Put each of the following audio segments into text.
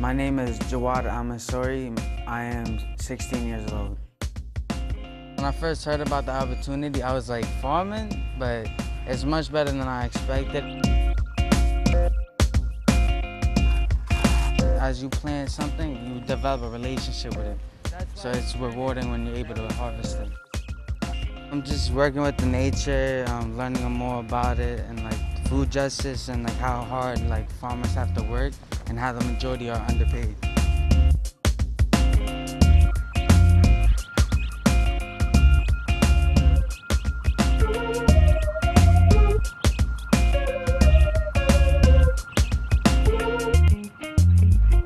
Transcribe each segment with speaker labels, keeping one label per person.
Speaker 1: My name is Jawad Amasori. I am 16 years old. When I first heard about the opportunity, I was like, farming? But it's much better than I expected. As you plant something, you develop a relationship with it. So it's rewarding when you're able to harvest it. I'm just working with the nature, learning more about it, and like food justice, and like how hard like farmers have to work, and how the majority are underpaid.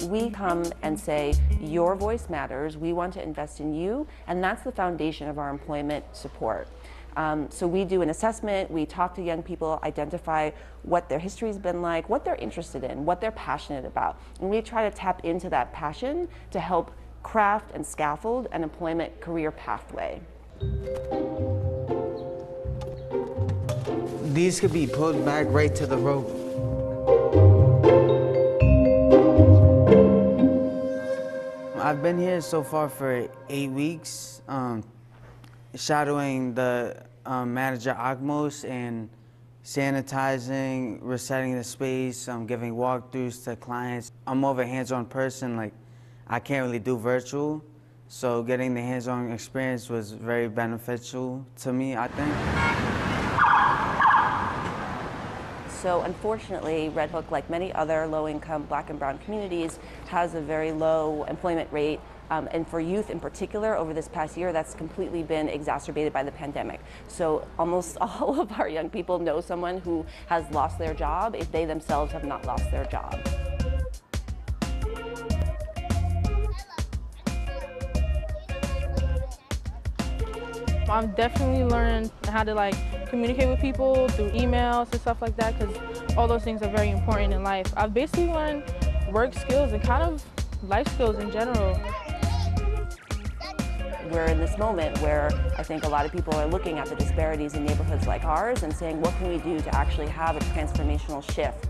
Speaker 2: We come and say, your voice matters, we want to invest in you, and that's the foundation of our employment support. So we do an assessment, we talk to young people, identify what their history's been like, what they're interested in, what they're passionate about, and we try to tap into that passion to help craft and scaffold an employment career pathway.
Speaker 1: These could be pulled back right to the rope. I've been here so far for 8 weeks, shadowing the manager Akmos and sanitizing, resetting the space, giving walkthroughs to clients. I'm more of a hands-on person. Like, I can't really do virtual, so getting the hands-on experience was very beneficial to me, I think.
Speaker 2: So unfortunately, Red Hook, like many other low-income Black and brown communities, has a very low employment rate. And for youth in particular, over this past year, that's completely been exacerbated by the pandemic. So almost all of our young people know someone who has lost their job if they themselves have not lost their job.
Speaker 3: I've definitely learned how to communicate with people through emails and stuff like that, because all those things are very important in life. I've basically learned work skills and kind of life skills in general.
Speaker 2: We're in this moment where I think a lot of people are looking at the disparities in neighborhoods like ours and saying, what can we do to actually have a transformational shift